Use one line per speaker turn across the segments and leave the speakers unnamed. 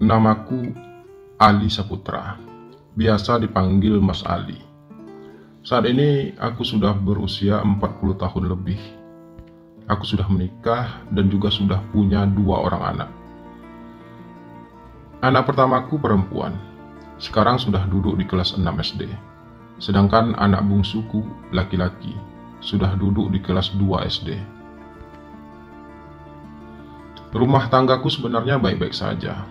Namaku Ali Saputra, biasa dipanggil Mas Ali. Saat ini aku sudah berusia 40 tahun lebih. Aku sudah menikah dan juga sudah punya 2 orang anak. Anak pertamaku perempuan, sekarang sudah duduk di kelas 6 SD. Sedangkan anak bungsuku laki-laki, sudah duduk di kelas 2 SD. Rumah tanggaku sebenarnya baik-baik saja.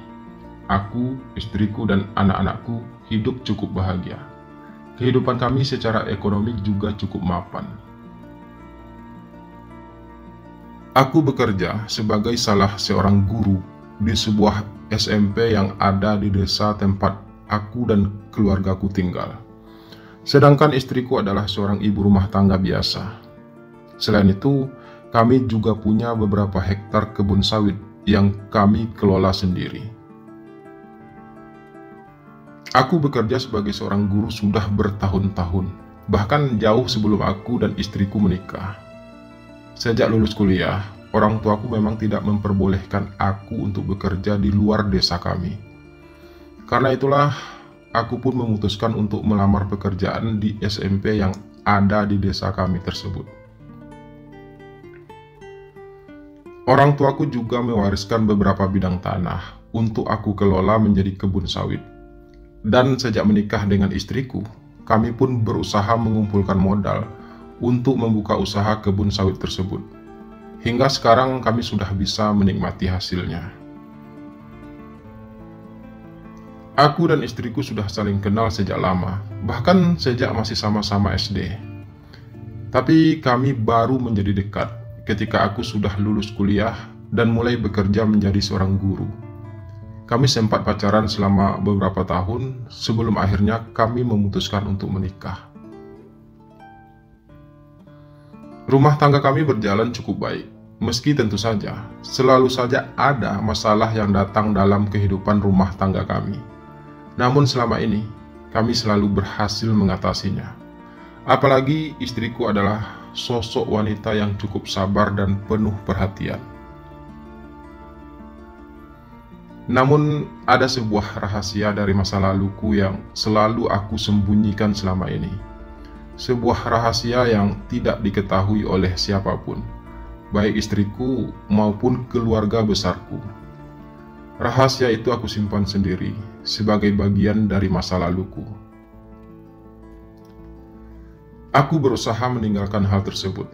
Aku, istriku, dan anak-anakku hidup cukup bahagia. Kehidupan kami secara ekonomi juga cukup mapan. Aku bekerja sebagai salah seorang guru di sebuah SMP yang ada di desa tempat aku dan keluargaku tinggal. Sedangkan istriku adalah seorang ibu rumah tangga biasa. Selain itu, kami juga punya beberapa hektar kebun sawit yang kami kelola sendiri. Aku bekerja sebagai seorang guru sudah bertahun-tahun, bahkan jauh sebelum aku dan istriku menikah. Sejak lulus kuliah, orang tuaku memang tidak memperbolehkan aku untuk bekerja di luar desa kami. Karena itulah, aku pun memutuskan untuk melamar pekerjaan di SMP yang ada di desa kami tersebut. Orang tuaku juga mewariskan beberapa bidang tanah untuk aku kelola menjadi kebun sawit. Dan sejak menikah dengan istriku, kami pun berusaha mengumpulkan modal untuk membuka usaha kebun sawit tersebut. Hingga sekarang kami sudah bisa menikmati hasilnya. Aku dan istriku sudah saling kenal sejak lama, bahkan sejak masih sama-sama SD. Tapi kami baru menjadi dekat ketika aku sudah lulus kuliah dan mulai bekerja menjadi seorang guru. Kami sempat pacaran selama beberapa tahun sebelum akhirnya kami memutuskan untuk menikah. Rumah tangga kami berjalan cukup baik, meski tentu saja selalu saja ada masalah yang datang dalam kehidupan rumah tangga kami. Namun selama ini kami selalu berhasil mengatasinya. Apalagi istriku adalah sosok wanita yang cukup sabar dan penuh perhatian. Namun ada sebuah rahasia dari masa laluku yang selalu aku sembunyikan selama ini. Sebuah rahasia yang tidak diketahui oleh siapapun, baik istriku maupun keluarga besarku. Rahasia itu aku simpan sendiri sebagai bagian dari masa laluku. Aku berusaha meninggalkan hal tersebut.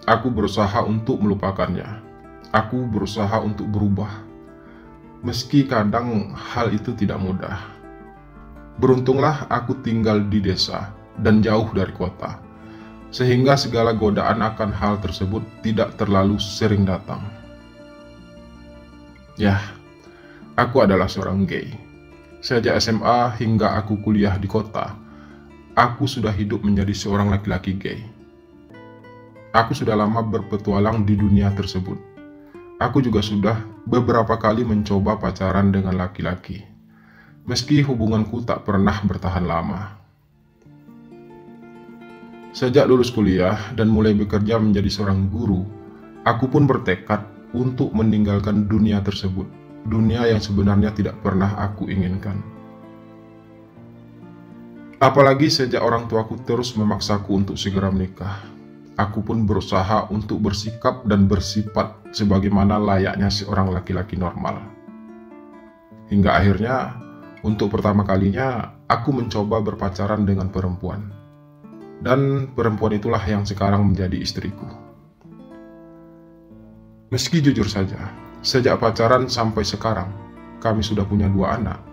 Aku berusaha untuk melupakannya. Aku berusaha untuk berubah. Meski kadang hal itu tidak mudah. Beruntunglah aku tinggal di desa dan jauh dari kota, sehingga segala godaan akan hal tersebut tidak terlalu sering datang. Ya, aku adalah seorang gay. Sejak SMA hingga aku kuliah di kota, aku sudah hidup menjadi seorang laki-laki gay. Aku sudah lama berpetualang di dunia tersebut. Aku juga sudah beberapa kali mencoba pacaran dengan laki-laki, meski hubunganku tak pernah bertahan lama. Sejak lulus kuliah dan mulai bekerja menjadi seorang guru, aku pun bertekad untuk meninggalkan dunia tersebut, dunia yang sebenarnya tidak pernah aku inginkan. Apalagi sejak orang tuaku terus memaksaku untuk segera menikah. Aku pun berusaha untuk bersikap dan bersifat sebagaimana layaknya seorang laki-laki normal. Hingga akhirnya, untuk pertama kalinya, aku mencoba berpacaran dengan perempuan. Dan perempuan itulah yang sekarang menjadi istriku. Meski jujur saja, sejak pacaran sampai sekarang, kami sudah punya 2 anak.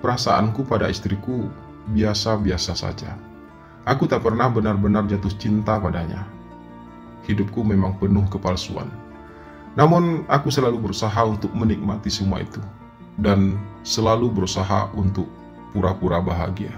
Perasaanku pada istriku biasa-biasa saja. Aku tak pernah benar-benar jatuh cinta padanya. Hidupku memang penuh kepalsuan. Namun aku selalu berusaha untuk menikmati semua itu dan selalu berusaha untuk pura-pura bahagia.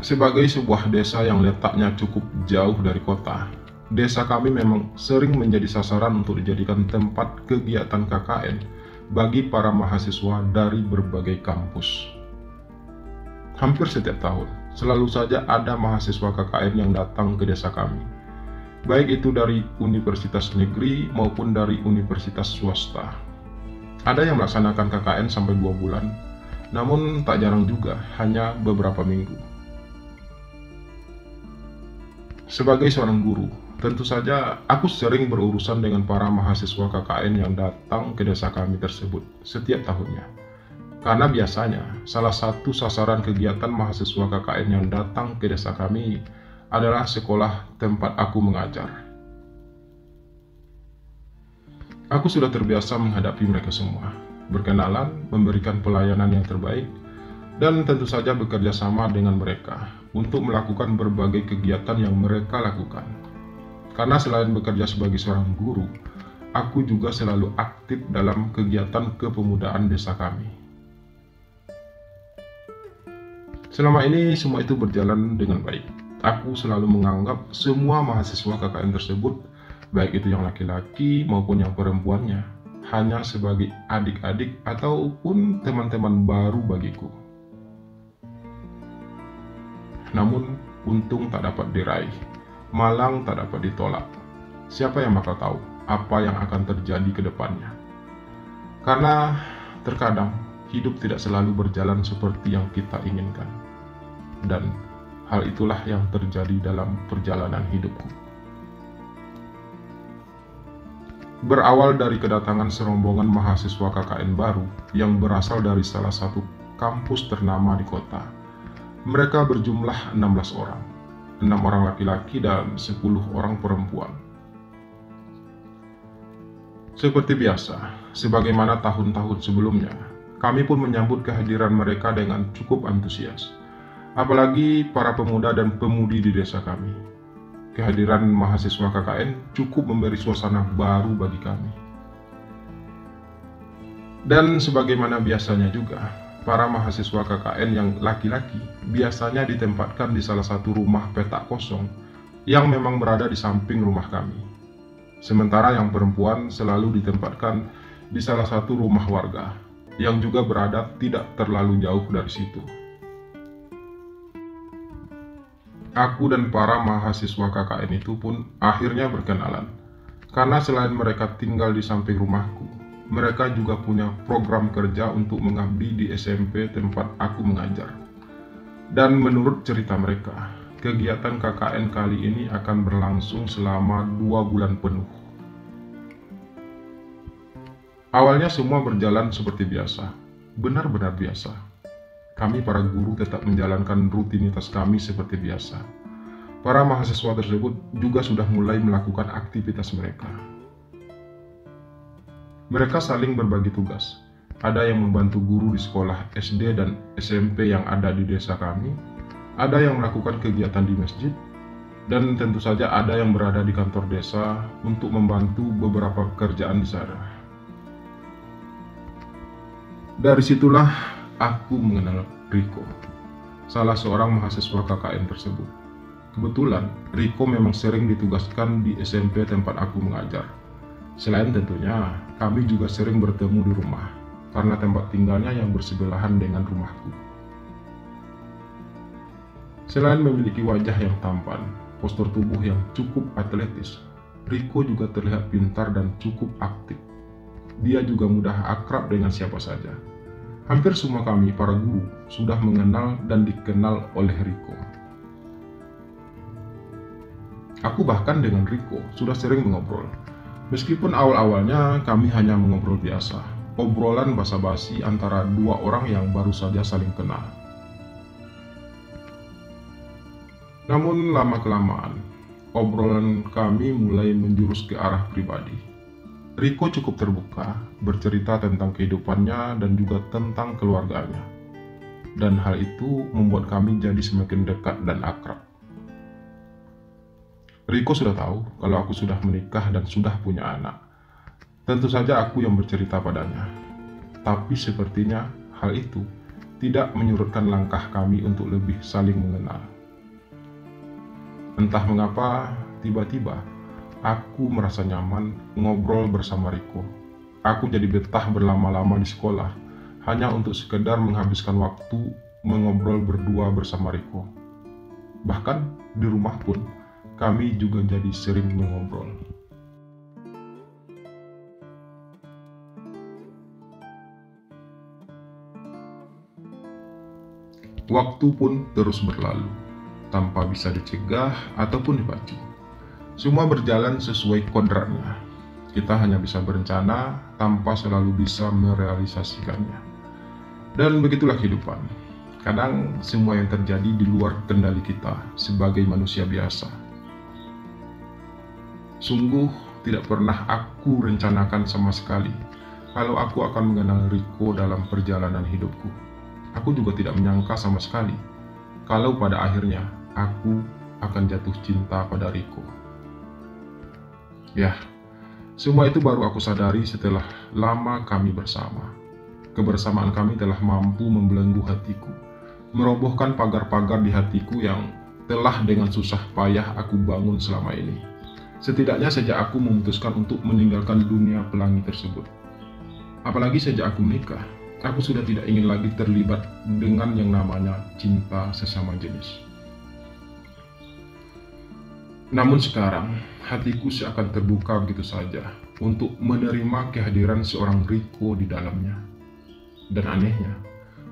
Sebagai sebuah desa yang letaknya cukup jauh dari kota, desa kami memang sering menjadi sasaran untuk dijadikan tempat kegiatan KKN bagi para mahasiswa dari berbagai kampus. Hampir setiap tahun, Selalu saja ada mahasiswa KKN yang datang ke desa kami, baik itu dari universitas negeri maupun dari universitas swasta. Ada yang melaksanakan KKN sampai 2 bulan, namun tak jarang juga hanya beberapa minggu. Sebagai seorang guru, tentu saja aku sering berurusan dengan para mahasiswa KKN yang datang ke desa kami tersebut setiap tahunnya. Karena biasanya salah satu sasaran kegiatan mahasiswa KKN yang datang ke desa kami adalah sekolah tempat aku mengajar. Aku sudah terbiasa menghadapi mereka semua, berkenalan, memberikan pelayanan yang terbaik, dan tentu saja bekerja sama dengan mereka untuk melakukan berbagai kegiatan yang mereka lakukan. Karena selain bekerja sebagai seorang guru, aku juga selalu aktif dalam kegiatan kepemudaan desa kami. Selama ini semua itu berjalan dengan baik. Aku selalu menganggap semua mahasiswa KKN tersebut, baik itu yang laki-laki maupun yang perempuannya, hanya sebagai adik-adik ataupun teman-teman baru bagiku. Namun, untung tak dapat diraih, malang tak dapat ditolak. Siapa yang bakal tahu apa yang akan terjadi ke depannya? Karena terkadang hidup tidak selalu berjalan seperti yang kita inginkan. Dan hal itulah yang terjadi dalam perjalanan hidupku. Berawal dari kedatangan serombongan mahasiswa KKN baru yang berasal dari salah satu kampus ternama di kota. Mereka berjumlah 16 orang, 6 orang laki-laki dan 10 orang perempuan. Seperti biasa, sebagaimana tahun-tahun sebelumnya, kami pun menyambut kehadiran mereka dengan cukup antusias. Apalagi para pemuda dan pemudi di desa kami. Kehadiran mahasiswa KKN cukup memberi suasana baru bagi kami. Dan sebagaimana biasanya juga, para mahasiswa KKN yang laki-laki biasanya ditempatkan di salah satu rumah petak kosong yang memang berada di samping rumah kami. Sementara yang perempuan selalu ditempatkan di salah satu rumah warga yang juga berada tidak terlalu jauh dari situ. Aku dan para mahasiswa KKN itu pun akhirnya berkenalan. Karena selain mereka tinggal di samping rumahku, mereka juga punya program kerja untuk mengabdi di SMP tempat aku mengajar. Dan menurut cerita mereka, kegiatan KKN kali ini akan berlangsung selama 2 bulan penuh. Awalnya semua berjalan seperti biasa, benar-benar biasa. Kami para guru tetap menjalankan rutinitas kami seperti biasa. Para mahasiswa tersebut juga sudah mulai melakukan aktivitas mereka. Mereka saling berbagi tugas. Ada yang membantu guru di sekolah SD dan SMP yang ada di desa kami, ada yang melakukan kegiatan di masjid, dan tentu saja ada yang berada di kantor desa untuk membantu beberapa pekerjaan di sana. Dari situlah aku mengenal Riko, salah seorang mahasiswa KKN tersebut. Kebetulan, Riko memang sering ditugaskan di SMP tempat aku mengajar. Selain tentunya, kami juga sering bertemu di rumah, karena tempat tinggalnya yang bersebelahan dengan rumahku. Selain memiliki wajah yang tampan, postur tubuh yang cukup atletis, Riko juga terlihat pintar dan cukup aktif. Dia juga mudah akrab dengan siapa saja. Hampir semua kami, para guru, sudah mengenal dan dikenal oleh Riko. Aku bahkan dengan Riko sudah sering mengobrol. Meskipun awal-awalnya kami hanya mengobrol biasa, obrolan basa-basi antara 2 orang yang baru saja saling kenal. Namun lama-kelamaan, obrolan kami mulai menjurus ke arah pribadi. Riko cukup terbuka, bercerita tentang kehidupannya dan juga tentang keluarganya. Dan hal itu membuat kami jadi semakin dekat dan akrab. Riko sudah tahu kalau aku sudah menikah dan sudah punya anak. Tentu saja aku yang bercerita padanya. Tapi sepertinya hal itu tidak menyurutkan langkah kami untuk lebih saling mengenal. Entah mengapa, tiba-tiba aku merasa nyaman ngobrol bersama Riko. Aku jadi betah berlama-lama di sekolah, hanya untuk sekedar menghabiskan waktu mengobrol berdua bersama Riko. Bahkan di rumah pun kami juga jadi sering mengobrol. Waktu pun terus berlalu, tanpa bisa dicegah ataupun dipacu. Semua berjalan sesuai kodratnya. Kita hanya bisa berencana tanpa selalu bisa merealisasikannya. Dan begitulah kehidupan. Kadang semua yang terjadi di luar kendali kita sebagai manusia biasa. Sungguh tidak pernah aku rencanakan sama sekali kalau aku akan mengenal Rico dalam perjalanan hidupku. Aku juga tidak menyangka sama sekali kalau pada akhirnya aku akan jatuh cinta pada Rico. Ya, semua itu baru aku sadari setelah lama kami bersama. Kebersamaan kami telah mampu membelenggu hatiku, merobohkan pagar-pagar di hatiku yang telah dengan susah payah aku bangun selama ini. Setidaknya sejak aku memutuskan untuk meninggalkan dunia pelangi tersebut. Apalagi sejak aku menikah, aku sudah tidak ingin lagi terlibat dengan yang namanya cinta sesama jenis. Namun sekarang, hatiku seakan terbuka begitu saja untuk menerima kehadiran seorang Rico di dalamnya. Dan anehnya,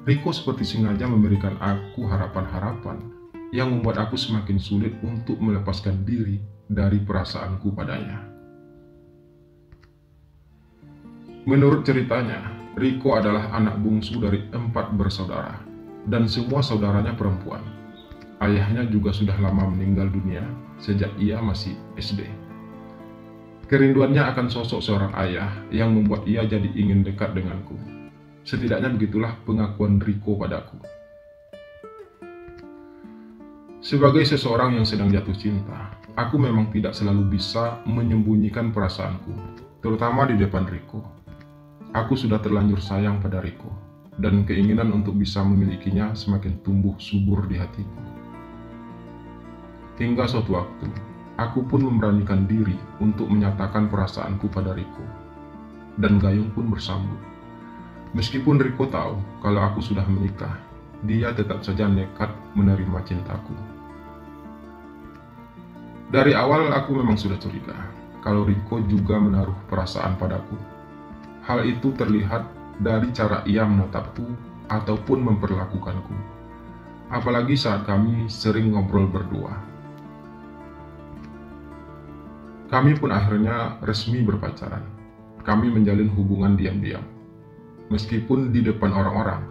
Rico seperti sengaja memberikan aku harapan-harapan yang membuat aku semakin sulit untuk melepaskan diri dari perasaanku padanya. Menurut ceritanya, Rico adalah anak bungsu dari 4 bersaudara, dan semua saudaranya perempuan. Ayahnya juga sudah lama meninggal dunia sejak ia masih SD. Kerinduannya akan sosok seorang ayah yang membuat ia jadi ingin dekat denganku. Setidaknya begitulah pengakuan Rico padaku. Sebagai seseorang yang sedang jatuh cinta, aku memang tidak selalu bisa menyembunyikan perasaanku, terutama di depan Rico. Aku sudah terlanjur sayang pada Rico, dan keinginan untuk bisa memilikinya semakin tumbuh subur di hatiku. Hingga suatu waktu, aku pun memberanikan diri untuk menyatakan perasaanku pada Rico, dan Gayung pun bersambut. Meskipun Rico tahu kalau aku sudah menikah, dia tetap saja nekat menerima cintaku. Dari awal aku memang sudah curiga kalau Rico juga menaruh perasaan padaku. Hal itu terlihat dari cara ia menatapku ataupun memperlakukanku. Apalagi saat kami sering ngobrol berdua. Kami pun akhirnya resmi berpacaran. Kami menjalin hubungan diam-diam. Meskipun di depan orang-orang,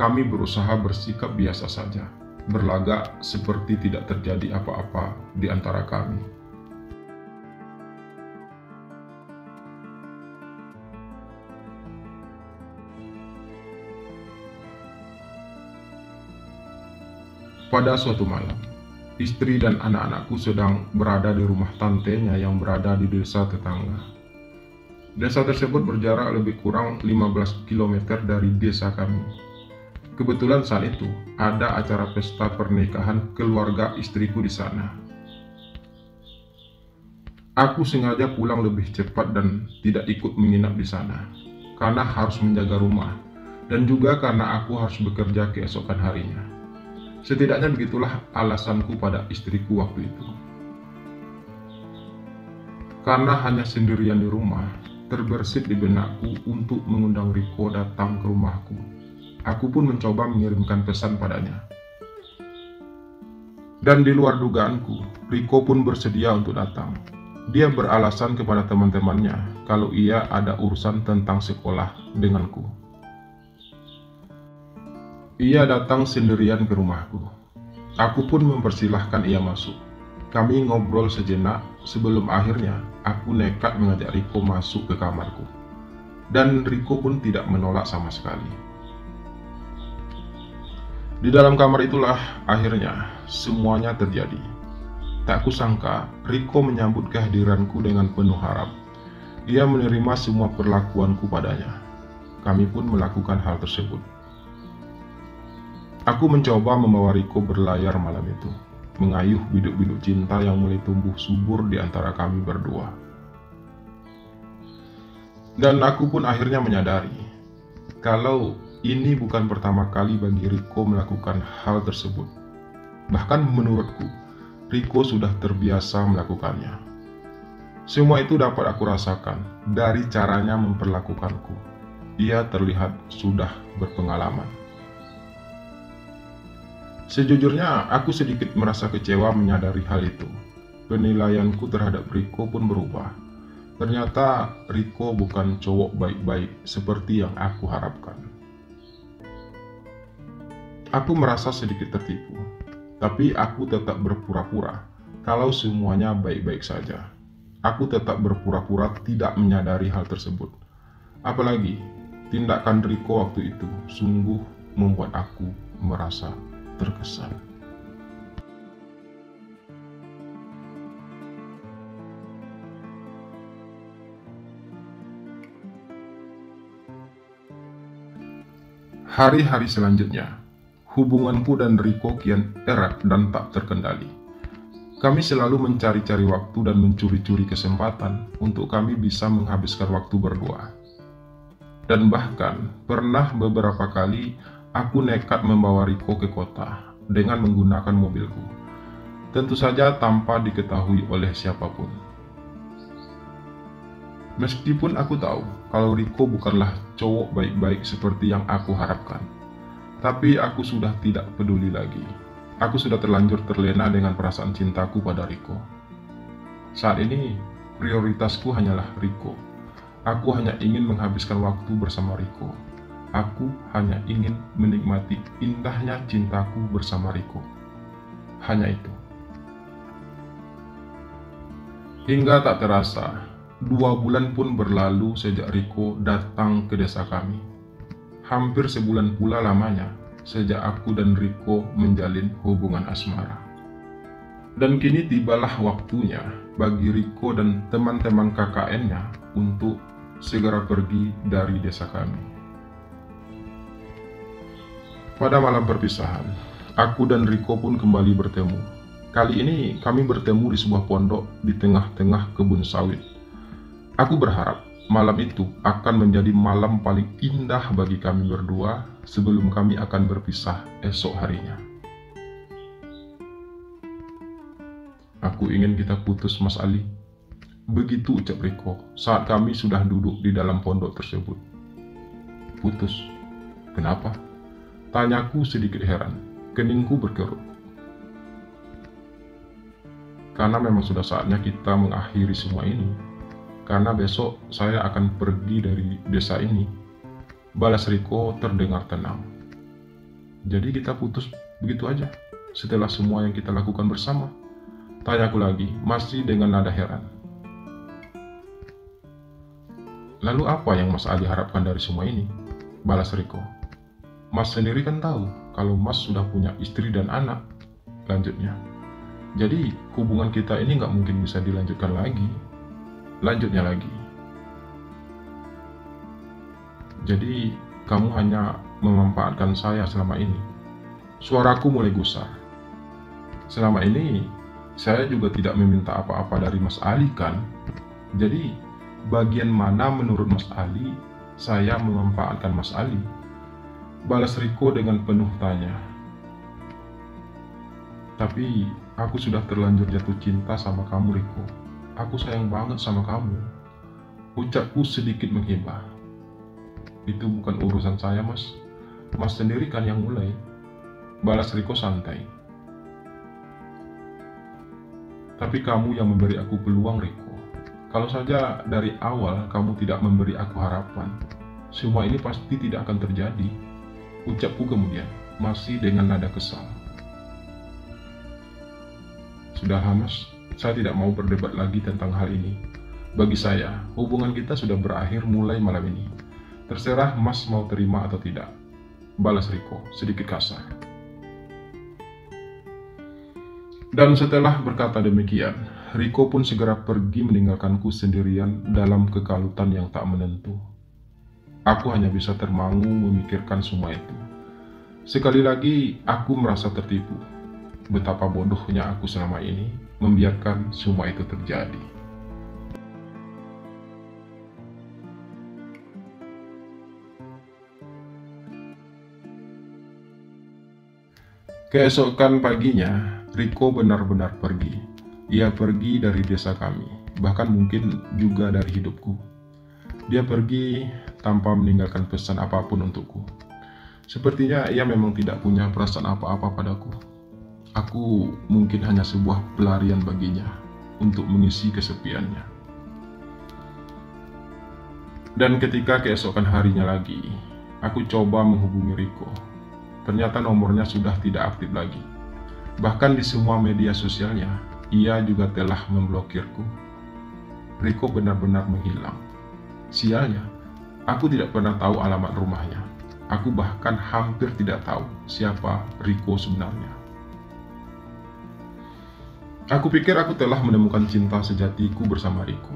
kami berusaha bersikap biasa saja, berlagak seperti tidak terjadi apa-apa di antara kami. Pada suatu malam, istri dan anak-anakku sedang berada di rumah tantenya yang berada di desa tetangga. Desa tersebut berjarak lebih kurang 15 km dari desa kami. Kebetulan saat itu ada acara pesta pernikahan keluarga istriku di sana. Aku sengaja pulang lebih cepat dan tidak ikut menginap di sana, karena harus menjaga rumah, dan juga karena aku harus bekerja keesokan harinya. Setidaknya begitulah alasanku pada istriku waktu itu. Karena hanya sendirian di rumah, terbersit di benakku untuk mengundang Rico datang ke rumahku. Aku pun mencoba mengirimkan pesan padanya. Dan di luar dugaanku, Rico pun bersedia untuk datang. Dia beralasan kepada teman-temannya kalau ia ada urusan tentang sekolah denganku. Ia datang sendirian ke rumahku. Aku pun mempersilahkan ia masuk. Kami ngobrol sejenak sebelum akhirnya aku nekat mengajak Rico masuk ke kamarku. Dan Rico pun tidak menolak sama sekali. Di dalam kamar itulah akhirnya semuanya terjadi. Tak kusangka Rico menyambut kehadiranku dengan penuh harap. Dia menerima semua perlakuanku padanya. Kami pun melakukan hal tersebut. Aku mencoba membawa Rico berlayar malam itu, mengayuh biduk-biduk cinta yang mulai tumbuh subur di antara kami berdua. Dan aku pun akhirnya menyadari kalau ini bukan pertama kali bagi Rico melakukan hal tersebut. Bahkan menurutku, Riko sudah terbiasa melakukannya. Semua itu dapat aku rasakan dari caranya memperlakukanku. Ia terlihat sudah berpengalaman. Sejujurnya, aku sedikit merasa kecewa menyadari hal itu. Penilaianku terhadap Riko pun berubah. Ternyata Riko bukan cowok baik-baik seperti yang aku harapkan. Aku merasa sedikit tertipu, tapi aku tetap berpura-pura kalau semuanya baik-baik saja. Aku tetap berpura-pura tidak menyadari hal tersebut. Apalagi, tindakan Riko waktu itu sungguh membuat aku merasa terkesan. Hari-hari selanjutnya, hubunganku dan Riko kian erat dan tak terkendali. Kami selalu mencari-cari waktu dan mencuri-curi kesempatan untuk kami bisa menghabiskan waktu berdua. Dan bahkan pernah beberapa kali aku nekat membawa Riko ke kota dengan menggunakan mobilku. Tentu saja tanpa diketahui oleh siapapun. Meskipun aku tahu kalau Riko bukanlah cowok baik-baik seperti yang aku harapkan. Tapi aku sudah tidak peduli lagi. Aku sudah terlanjur terlena dengan perasaan cintaku pada Riko. Saat ini, prioritasku hanyalah Riko. Aku hanya ingin menghabiskan waktu bersama Riko. Aku hanya ingin menikmati indahnya cintaku bersama Riko. Hanya itu. Hingga tak terasa, 2 bulan pun berlalu sejak Riko datang ke desa kami. Hampir sebulan pula lamanya sejak aku dan Riko menjalin hubungan asmara. Dan kini tibalah waktunya bagi Riko dan teman-teman KKN-nya untuk segera pergi dari desa kami. Pada malam perpisahan, aku dan Riko pun kembali bertemu. Kali ini kami bertemu di sebuah pondok di tengah-tengah kebun sawit. Aku berharap malam itu akan menjadi malam paling indah bagi kami berdua sebelum kami akan berpisah esok harinya. Aku ingin kita putus, Mas Ali. Begitu ucap Riko saat kami sudah duduk di dalam pondok tersebut. Putus? Kenapa? Tanyaku sedikit heran. Keningku berkerut. Karena memang sudah saatnya kita mengakhiri semua ini. Karena besok saya akan pergi dari desa ini. Balas Riko terdengar tenang. Jadi kita putus begitu aja setelah semua yang kita lakukan bersama? Tanyaku lagi, masih dengan nada heran. Lalu apa yang Mas Ali harapkan dari semua ini? Balas Riko. Mas sendiri kan tahu kalau Mas sudah punya istri dan anak. Lanjutnya. Jadi hubungan kita ini nggak mungkin bisa dilanjutkan lagi. Lanjutnya lagi. Jadi, kamu hanya memanfaatkan saya selama ini. Suaraku mulai gusar. Selama ini, saya juga tidak meminta apa-apa dari Mas Ali kan? Jadi, bagian mana menurut Mas Ali, saya memanfaatkan Mas Ali? Balas Riko dengan penuh tanya. Tapi, aku sudah terlanjur jatuh cinta sama kamu, Riko. Aku sayang banget sama kamu. Ucapku sedikit menghibah. Itu bukan urusan saya, Mas. Mas sendiri kan yang mulai. Balas Riko santai. Tapi kamu yang memberi aku peluang, Riko. Kalau saja dari awal kamu tidak memberi aku harapan, semua ini pasti tidak akan terjadi. Ucapku kemudian, masih dengan nada kesal. Sudahlah, Mas. Saya tidak mau berdebat lagi tentang hal ini. Bagi saya, hubungan kita sudah berakhir mulai malam ini. Terserah Mas mau terima atau tidak. Balas Riko, sedikit kasar. Dan setelah berkata demikian, Riko pun segera pergi meninggalkanku sendirian dalam kekalutan yang tak menentu. Aku hanya bisa termangu memikirkan semua itu. Sekali lagi, aku merasa tertipu. Betapa bodohnya aku selama ini membiarkan semua itu terjadi. Keesokan paginya, Riko benar-benar pergi. Ia pergi dari desa kami, bahkan mungkin juga dari hidupku. Dia pergi tanpa meninggalkan pesan apapun untukku. Sepertinya ia memang tidak punya perasaan apa-apa padaku. Aku mungkin hanya sebuah pelarian baginya untuk mengisi kesepiannya. Dan ketika keesokan harinya lagi, aku coba menghubungi Riko. Ternyata nomornya sudah tidak aktif lagi. Bahkan di semua media sosialnya, ia juga telah memblokirku. Riko benar-benar menghilang. Sialnya, aku tidak pernah tahu alamat rumahnya. Aku bahkan hampir tidak tahu siapa Riko sebenarnya. Aku pikir aku telah menemukan cinta sejatiku bersama Riko.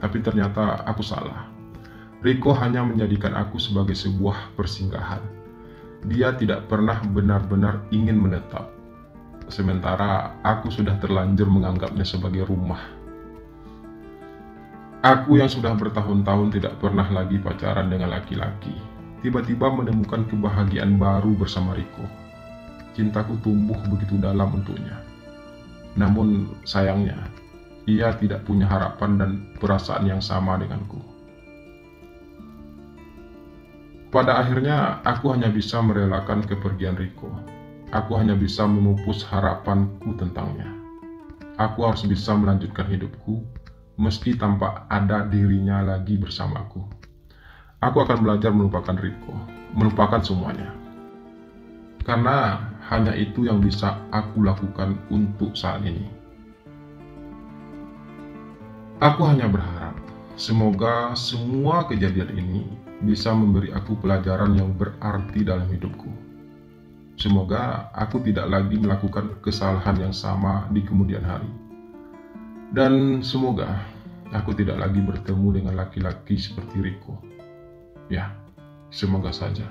Tapi ternyata aku salah. Riko hanya menjadikan aku sebagai sebuah persinggahan. Dia tidak pernah benar-benar ingin menetap. Sementara aku sudah terlanjur menganggapnya sebagai rumah. Aku yang sudah bertahun-tahun tidak pernah lagi pacaran dengan laki-laki, tiba-tiba menemukan kebahagiaan baru bersama Riko. Cintaku tumbuh begitu dalam untuknya. Namun sayangnya, ia tidak punya harapan dan perasaan yang sama denganku. Pada akhirnya, aku hanya bisa merelakan kepergian Riko. Aku hanya bisa memupus harapanku tentangnya. Aku harus bisa melanjutkan hidupku, meski tanpa ada dirinya lagi bersamaku. Aku akan belajar melupakan Riko, melupakan semuanya. Karena hanya itu yang bisa aku lakukan untuk saat ini. Aku hanya berharap, semoga semua kejadian ini bisa memberi aku pelajaran yang berarti dalam hidupku. Semoga aku tidak lagi melakukan kesalahan yang sama di kemudian hari. Dan semoga aku tidak lagi bertemu dengan laki-laki seperti Riko. Ya, semoga saja.